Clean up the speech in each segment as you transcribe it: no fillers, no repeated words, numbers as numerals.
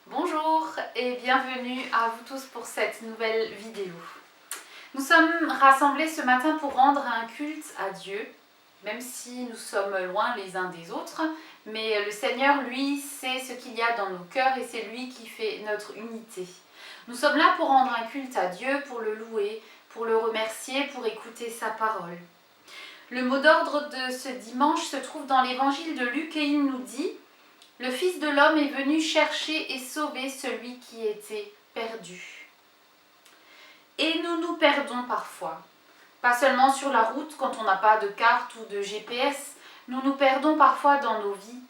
Bonjour et bienvenue à vous tous pour cette nouvelle vidéo. Nous sommes rassemblés ce matin pour rendre un culte à Dieu, même si nous sommes loin les uns des autres, mais le Seigneur, lui, sait ce qu'il y a dans nos cœurs et c'est lui qui fait notre unité. Nous sommes là pour rendre un culte à Dieu, pour le louer, pour le remercier, pour écouter sa parole. Le mot d'ordre de ce dimanche se trouve dans l'évangile de Luc et il nous dit: le Fils de l'homme est venu chercher et sauver celui qui était perdu. Et nous nous perdons parfois. Pas seulement sur la route quand on n'a pas de carte ou de GPS, nous nous perdons parfois dans nos vies.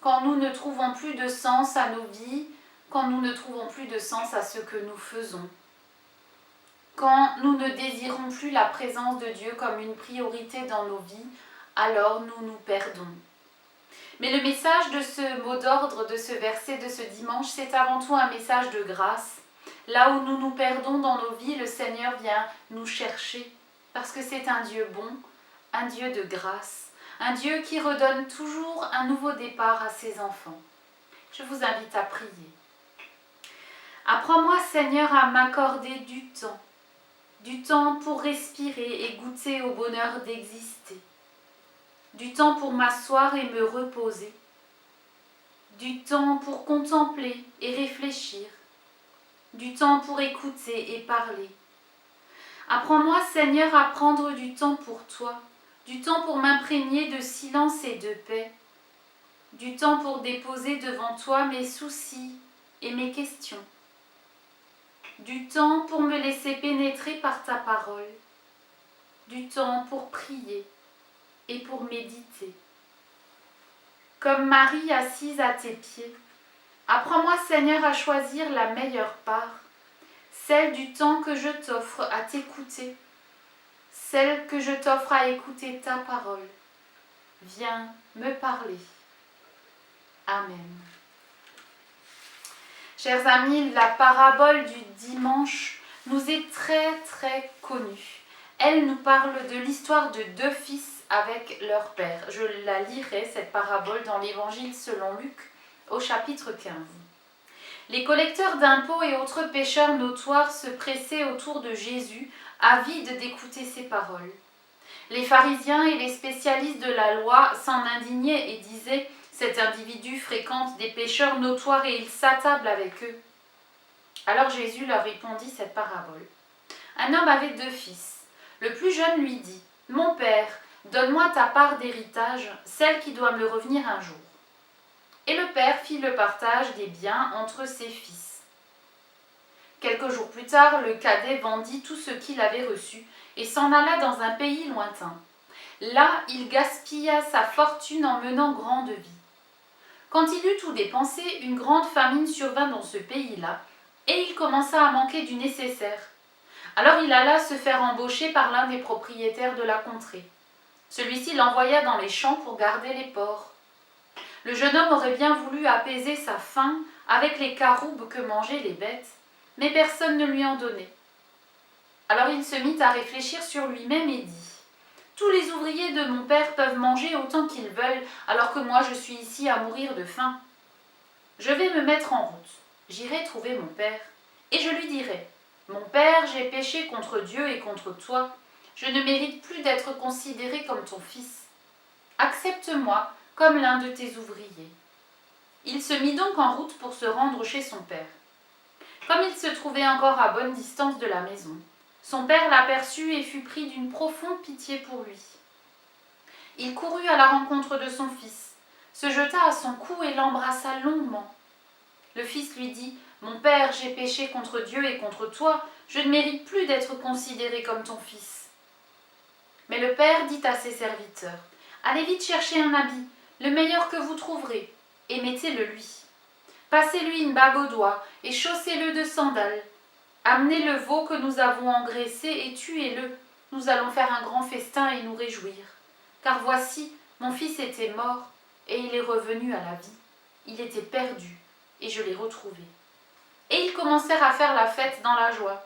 Quand nous ne trouvons plus de sens à nos vies, quand nous ne trouvons plus de sens à ce que nous faisons. Quand nous ne désirons plus la présence de Dieu comme une priorité dans nos vies, alors nous nous perdons. Mais le message de ce mot d'ordre, de ce verset de ce dimanche, c'est avant tout un message de grâce. Là où nous nous perdons dans nos vies, le Seigneur vient nous chercher, parce que c'est un Dieu bon, un Dieu de grâce, un Dieu qui redonne toujours un nouveau départ à ses enfants. Je vous invite à prier. Apprends-moi, Seigneur, à m'accorder du temps pour respirer et goûter au bonheur d'exister. Du temps pour m'asseoir et me reposer, du temps pour contempler et réfléchir, du temps pour écouter et parler. Apprends-moi, Seigneur, à prendre du temps pour toi, du temps pour m'imprégner de silence et de paix, du temps pour déposer devant toi mes soucis et mes questions, du temps pour me laisser pénétrer par ta parole, du temps pour prier et pour méditer. Comme Marie assise à tes pieds, apprends-moi, Seigneur, à choisir la meilleure part, celle du temps que je t'offre à t'écouter, celle que je t'offre à écouter ta parole. Viens me parler. Amen. Chers amis, la parabole du dimanche nous est très connue. Elle nous parle de l'histoire de deux fils avec leur père. Je la lirai, cette parabole, dans l'évangile selon Luc, au chapitre 15. Les collecteurs d'impôts et autres pécheurs notoires se pressaient autour de Jésus, avides d'écouter ses paroles. Les pharisiens et les spécialistes de la loi s'en indignaient et disaient: cet individu fréquente des pécheurs notoires et il s'attable avec eux. Alors Jésus leur répondit cette parabole. Un homme avait deux fils. Le plus jeune lui dit: mon père, donne-moi ta part d'héritage, celle qui doit me revenir un jour. Et le père fit le partage des biens entre ses fils. Quelques jours plus tard, le cadet vendit tout ce qu'il avait reçu et s'en alla dans un pays lointain. Là, il gaspilla sa fortune en menant grande vie. Quand il eut tout dépensé, une grande famine survint dans ce pays-là, et il commença à manquer du nécessaire. Alors il alla se faire embaucher par l'un des propriétaires de la contrée. Celui-ci l'envoya dans les champs pour garder les porcs. Le jeune homme aurait bien voulu apaiser sa faim avec les caroubes que mangeaient les bêtes, mais personne ne lui en donnait. Alors il se mit à réfléchir sur lui-même et dit: tous les ouvriers de mon père peuvent manger autant qu'ils veulent, alors que moi je suis ici à mourir de faim. Je vais me mettre en route. J'irai trouver mon père, et je lui dirai: mon père, j'ai péché contre Dieu et contre toi. Je ne mérite plus d'être considéré comme ton fils. Accepte-moi comme l'un de tes ouvriers. Il se mit donc en route pour se rendre chez son père. Comme il se trouvait encore à bonne distance de la maison, son père l'aperçut et fut pris d'une profonde pitié pour lui. Il courut à la rencontre de son fils, se jeta à son cou et l'embrassa longuement. Le fils lui dit: mon père, j'ai péché contre Dieu et contre toi, je ne mérite plus d'être considéré comme ton fils. Mais le père dit à ses serviteurs: allez vite chercher un habit, le meilleur que vous trouverez, et mettez-le lui. Passez-lui une bague au doigt et chaussez-le de sandales. Amenez le veau que nous avons engraissé et tuez-le. Nous allons faire un grand festin et nous réjouir. Car voici, mon fils était mort et il est revenu à la vie. Il était perdu et je l'ai retrouvé. Et ils commencèrent à faire la fête dans la joie.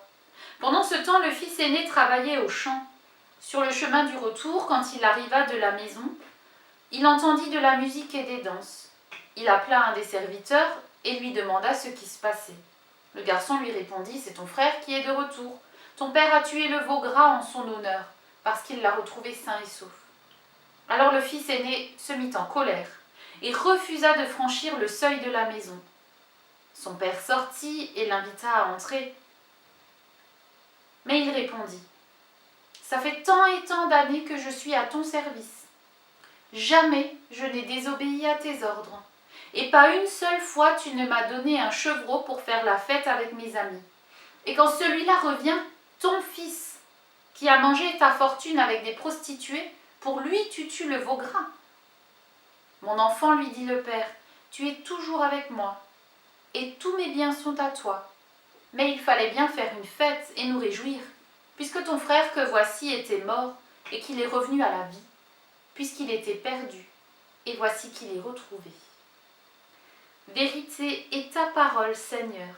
Pendant ce temps, le fils aîné travaillait au champ. Sur le chemin du retour, quand il arriva de la maison, il entendit de la musique et des danses. Il appela un des serviteurs et lui demanda ce qui se passait. Le garçon lui répondit, c'est ton frère qui est de retour. Ton père a tué le veau gras en son honneur, parce qu'il l'a retrouvé sain et sauf. Alors le fils aîné se mit en colère et refusa de franchir le seuil de la maison. Son père sortit et l'invita à entrer. Mais il répondit, ça fait tant et tant d'années que je suis à ton service. Jamais je n'ai désobéi à tes ordres. Et pas une seule fois tu ne m'as donné un chevreau pour faire la fête avec mes amis. Et quand celui-là revient, ton fils, qui a mangé ta fortune avec des prostituées, pour lui tu tues le veau gras. Mon enfant, lui dit le père, tu es toujours avec moi, et tous mes biens sont à toi. Mais il fallait bien faire une fête et nous réjouir, puisque ton frère que voici était mort et qu'il est revenu à la vie, puisqu'il était perdu, et voici qu'il est retrouvé. Vérité est ta parole, Seigneur.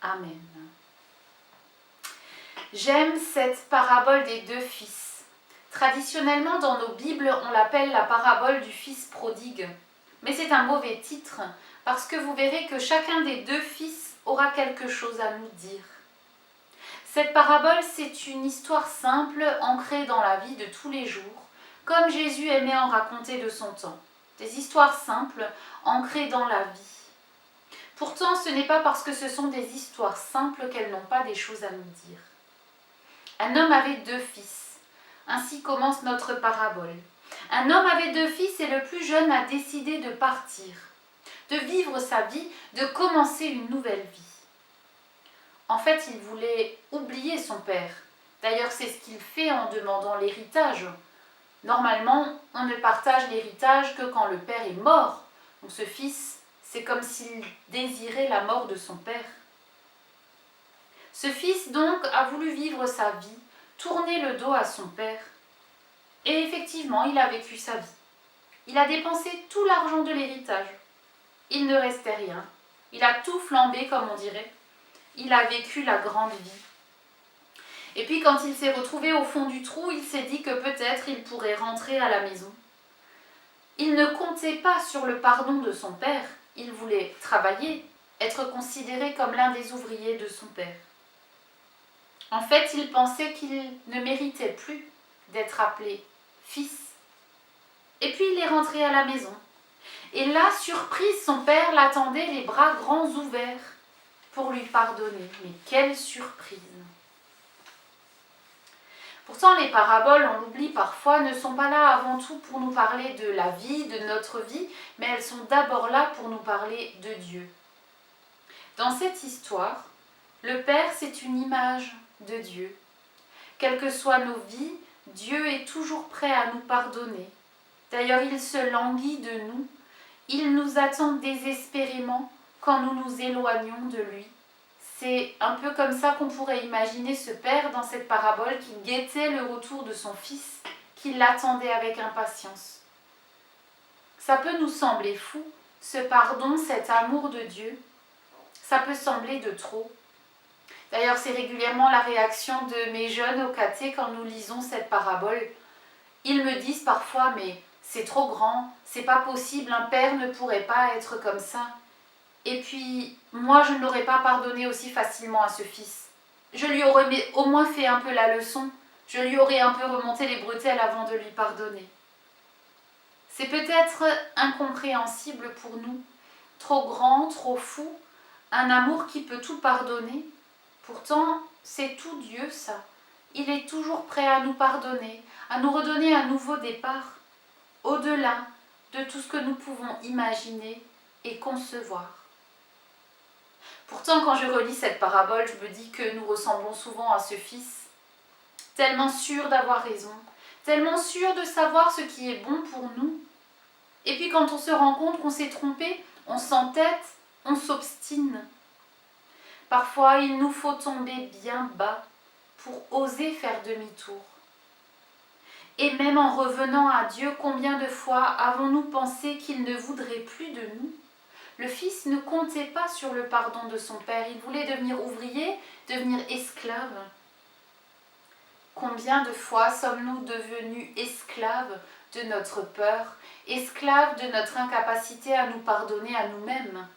Amen. J'aime cette parabole des deux fils. Traditionnellement, dans nos Bibles, on l'appelle la parabole du fils prodigue. Mais c'est un mauvais titre, parce que vous verrez que chacun des deux fils aura quelque chose à nous dire. Cette parabole, c'est une histoire simple, ancrée dans la vie de tous les jours, comme Jésus aimait en raconter de son temps. Des histoires simples, ancrées dans la vie. Pourtant, ce n'est pas parce que ce sont des histoires simples qu'elles n'ont pas des choses à nous dire. Un homme avait deux fils. Ainsi commence notre parabole. Un homme avait deux fils et le plus jeune a décidé de partir, de vivre sa vie, de commencer une nouvelle vie. En fait, il voulait oublier son père. D'ailleurs, c'est ce qu'il fait en demandant l'héritage. Normalement, on ne partage l'héritage que quand le père est mort. Donc ce fils, c'est comme s'il désirait la mort de son père. Ce fils, donc, a voulu vivre sa vie, tourner le dos à son père. Et effectivement, il a vécu sa vie. Il a dépensé tout l'argent de l'héritage. Il ne restait rien. Il a tout flambé, comme on dirait. Il a vécu la grande vie. Et puis quand il s'est retrouvé au fond du trou, il s'est dit que peut-être il pourrait rentrer à la maison. Il ne comptait pas sur le pardon de son père. Il voulait travailler, être considéré comme l'un des ouvriers de son père. En fait, il pensait qu'il ne méritait plus d'être appelé fils. Et puis il est rentré à la maison. Et là, surprise, son père l'attendait les bras grands ouverts pour lui pardonner. Mais quelle surprise! Pourtant, les paraboles, on l'oublie parfois, ne sont pas là avant tout pour nous parler de la vie, de notre vie, mais elles sont d'abord là pour nous parler de Dieu. Dans cette histoire, le Père, c'est une image de Dieu. Quelles que soient nos vies, Dieu est toujours prêt à nous pardonner. D'ailleurs, il se languit de nous. Il nous attend désespérément quand nous nous éloignons de lui. C'est un peu comme ça qu'on pourrait imaginer ce père dans cette parabole qui guettait le retour de son fils, qui l'attendait avec impatience. Ça peut nous sembler fou, ce pardon, cet amour de Dieu. Ça peut sembler de trop. D'ailleurs, c'est régulièrement la réaction de mes jeunes au caté quand nous lisons cette parabole. Ils me disent parfois, mais c'est trop grand, c'est pas possible, un père ne pourrait pas être comme ça. Et puis, moi, je ne l'aurais pas pardonné aussi facilement à ce fils. Je lui aurais au moins fait un peu la leçon. Je lui aurais un peu remonté les bretelles avant de lui pardonner. C'est peut-être incompréhensible pour nous. Trop grand, trop fou, un amour qui peut tout pardonner. Pourtant, c'est tout Dieu, ça. Il est toujours prêt à nous pardonner, à nous redonner un nouveau départ, au-delà de tout ce que nous pouvons imaginer et concevoir. Pourtant, quand je relis cette parabole, je me dis que nous ressemblons souvent à ce fils, tellement sûr d'avoir raison, tellement sûr de savoir ce qui est bon pour nous. Et puis quand on se rend compte qu'on s'est trompé, on s'entête, on s'obstine. Parfois, il nous faut tomber bien bas pour oser faire demi-tour. Et même en revenant à Dieu, combien de fois avons-nous pensé qu'il ne voudrait plus de nous ? Le fils ne comptait pas sur le pardon de son père, il voulait devenir ouvrier, devenir esclave. Combien de fois sommes-nous devenus esclaves de notre peur, esclaves de notre incapacité à nous pardonner à nous-mêmes.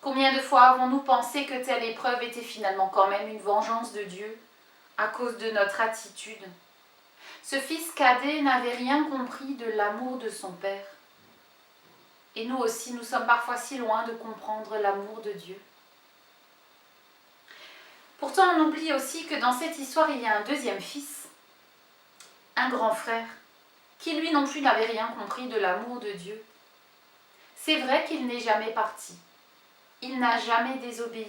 Combien de fois avons-nous pensé que telle épreuve était finalement quand même une vengeance de Dieu à cause de notre attitude? Ce fils cadet n'avait rien compris de l'amour de son père. Et nous aussi, nous sommes parfois si loin de comprendre l'amour de Dieu. Pourtant, on oublie aussi que dans cette histoire, il y a un deuxième fils, un grand frère, qui lui non plus n'avait rien compris de l'amour de Dieu. C'est vrai qu'il n'est jamais parti. Il n'a jamais désobéi.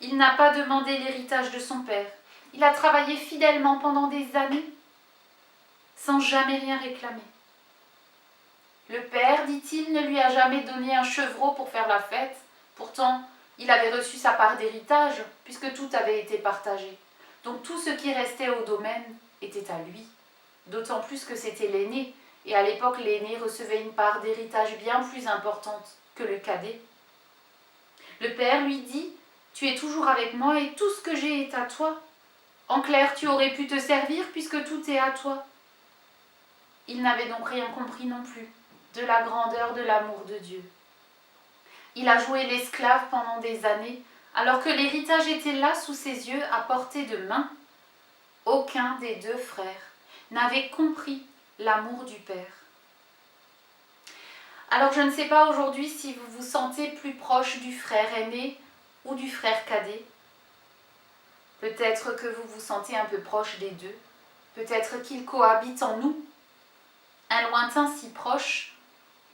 Il n'a pas demandé l'héritage de son père. Il a travaillé fidèlement pendant des années, sans jamais rien réclamer. Le père, dit-il, ne lui a jamais donné un chevreau pour faire la fête. Pourtant, il avait reçu sa part d'héritage, puisque tout avait été partagé. Donc tout ce qui restait au domaine était à lui. D'autant plus que c'était l'aîné, et à l'époque l'aîné recevait une part d'héritage bien plus importante que le cadet. Le père lui dit « Tu es toujours avec moi et tout ce que j'ai est à toi. En clair, tu aurais pu te servir puisque tout est à toi. » Il n'avait donc rien compris non plus de la grandeur de l'amour de Dieu. Il a joué l'esclave pendant des années, alors que l'héritage était là sous ses yeux à portée de main. Aucun des deux frères n'avait compris l'amour du père. Alors je ne sais pas aujourd'hui si vous vous sentez plus proche du frère aîné ou du frère cadet. Peut-être que vous vous sentez un peu proche des deux. Peut-être qu'ils cohabitent en nous. Un lointain si proche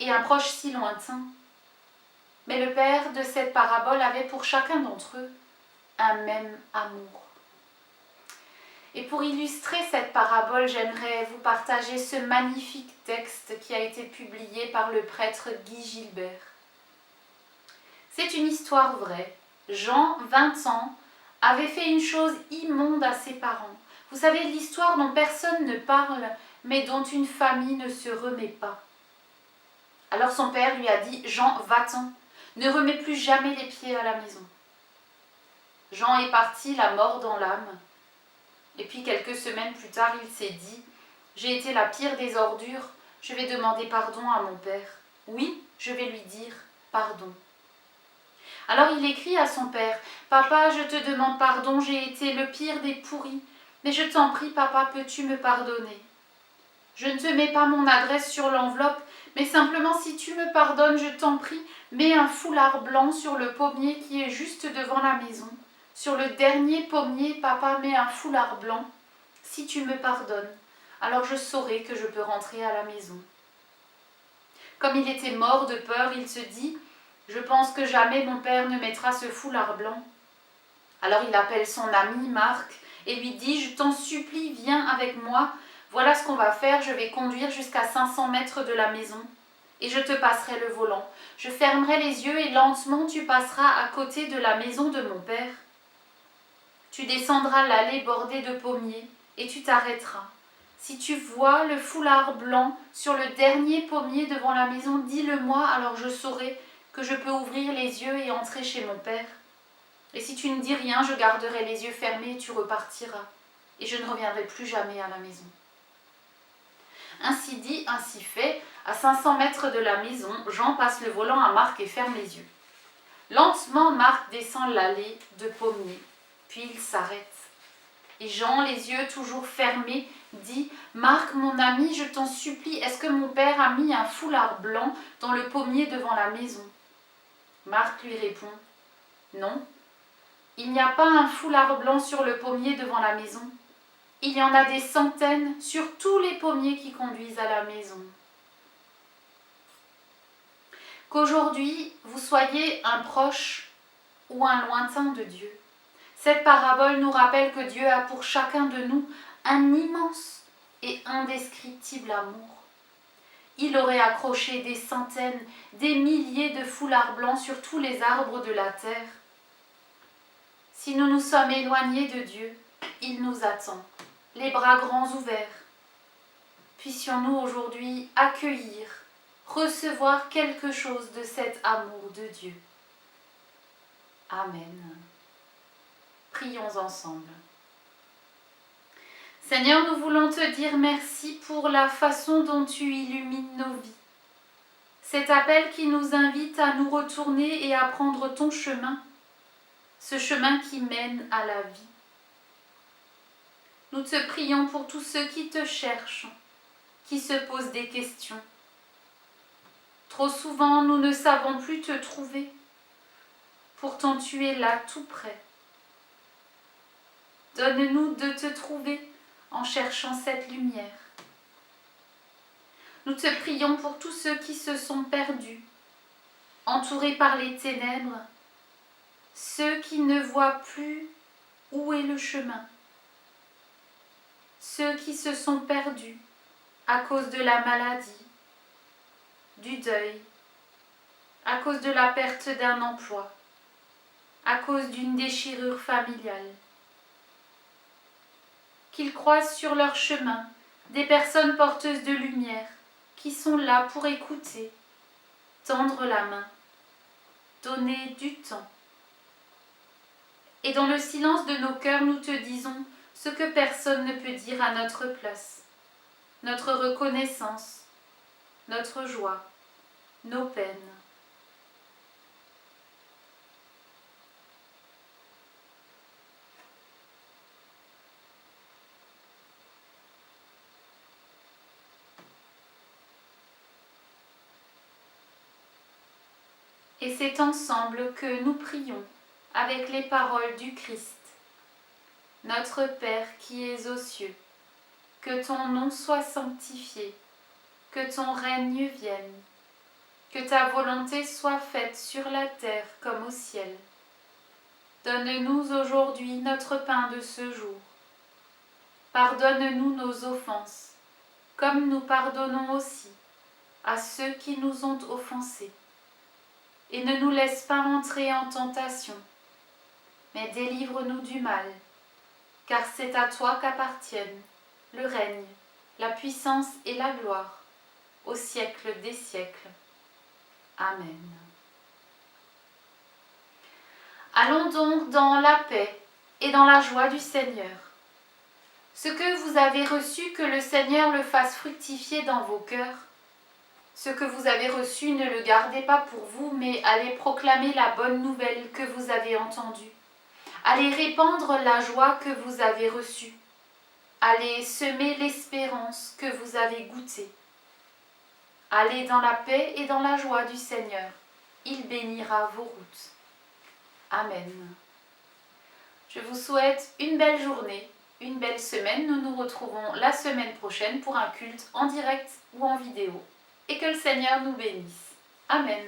et un proche si lointain. Mais le père de cette parabole avait pour chacun d'entre eux un même amour. Et pour illustrer cette parabole, j'aimerais vous partager ce magnifique texte qui a été publié par le prêtre Guy Gilbert. C'est une histoire vraie. Jean, 20 ans, avait fait une chose immonde à ses parents. Vous savez, l'histoire dont personne ne parle, mais dont une famille ne se remet pas. Alors son père lui a dit « Jean, va-t'en, ne remets plus jamais les pieds à la maison. » Jean est parti, la mort dans l'âme. Et puis quelques semaines plus tard, il s'est dit « J'ai été la pire des ordures, je vais demander pardon à mon père. Oui, je vais lui dire pardon. » Alors il écrit à son père « Papa, je te demande pardon, j'ai été le pire des pourris, mais je t'en prie, papa, peux-tu me pardonner? Je ne te mets pas mon adresse sur l'enveloppe, mais simplement si tu me pardonnes, je t'en prie, mets un foulard blanc sur le pommier qui est juste devant la maison. Sur le dernier pommier, papa, mets un foulard blanc. Si tu me pardonnes, alors je saurai que je peux rentrer à la maison. » Comme il était mort de peur, il se dit « Je pense que jamais mon père ne mettra ce foulard blanc. » Alors il appelle son ami Marc et lui dit « Je t'en supplie, viens avec moi. Voilà ce qu'on va faire, je vais conduire jusqu'à 500 mètres de la maison et je te passerai le volant. Je fermerai les yeux et lentement tu passeras à côté de la maison de mon père. Tu descendras l'allée bordée de pommiers et tu t'arrêteras. Si tu vois le foulard blanc sur le dernier pommier devant la maison, dis-le-moi, alors je saurai que je peux ouvrir les yeux et entrer chez mon père. Et si tu ne dis rien, je garderai les yeux fermés et tu repartiras. Et je ne reviendrai plus jamais à la maison. » Ainsi dit, ainsi fait, à 500 mètres de la maison, Jean passe le volant à Marc et ferme les yeux. Lentement, Marc descend l'allée de pommiers, puis il s'arrête. Et Jean, les yeux toujours fermés, dit « Marc, mon ami, je t'en supplie, est-ce que mon père a mis un foulard blanc dans le pommier devant la maison ?» Marc lui répond « Non, il n'y a pas un foulard blanc sur le pommier devant la maison. Il y en a des centaines sur tous les pommiers qui conduisent à la maison. » Qu'aujourd'hui, vous soyez un proche ou un lointain de Dieu, cette parabole nous rappelle que Dieu a pour chacun de nous un immense et indescriptible amour. Il aurait accroché des centaines, des milliers de foulards blancs sur tous les arbres de la terre. Si nous nous sommes éloignés de Dieu, il nous attend, les bras grands ouverts. Puissions-nous aujourd'hui accueillir, recevoir quelque chose de cet amour de Dieu. Amen. Prions ensemble. Seigneur, nous voulons te dire merci pour la façon dont tu illumines nos vies. Cet appel qui nous invite à nous retourner et à prendre ton chemin, ce chemin qui mène à la vie. Nous te prions pour tous ceux qui te cherchent, qui se posent des questions. Trop souvent, nous ne savons plus te trouver. Pourtant, tu es là, tout près. Donne-nous de te trouver en cherchant cette lumière. Nous te prions pour tous ceux qui se sont perdus, entourés par les ténèbres, ceux qui ne voient plus où est le chemin, ceux qui se sont perdus à cause de la maladie, du deuil, à cause de la perte d'un emploi, à cause d'une déchirure familiale. Qu'ils croisent sur leur chemin des personnes porteuses de lumière qui sont là pour écouter, tendre la main, donner du temps. Et dans le silence de nos cœurs, nous te disons ce que personne ne peut dire à notre place, notre reconnaissance, notre joie, nos peines. Et c'est ensemble que nous prions avec les paroles du Christ. Notre Père qui es aux cieux, que ton nom soit sanctifié, que ton règne vienne, que ta volonté soit faite sur la terre comme au ciel. Donne-nous aujourd'hui notre pain de ce jour. Pardonne-nous nos offenses, comme nous pardonnons aussi à ceux qui nous ont offensés. Et ne nous laisse pas entrer en tentation, mais délivre-nous du mal, car c'est à toi qu'appartiennent le règne, la puissance et la gloire, au siècle des siècles. Amen. Allons donc dans la paix et dans la joie du Seigneur. Ce que vous avez reçu, que le Seigneur le fasse fructifier dans vos cœurs. Ce que vous avez reçu, ne le gardez pas pour vous, mais allez proclamer la bonne nouvelle que vous avez entendue. Allez répandre la joie que vous avez reçue. Allez semer l'espérance que vous avez goûtée. Allez dans la paix et dans la joie du Seigneur. Il bénira vos routes. Amen. Je vous souhaite une belle journée, une belle semaine. Nous nous retrouvons la semaine prochaine pour un culte en direct ou en vidéo. Et que le Seigneur nous bénisse. Amen.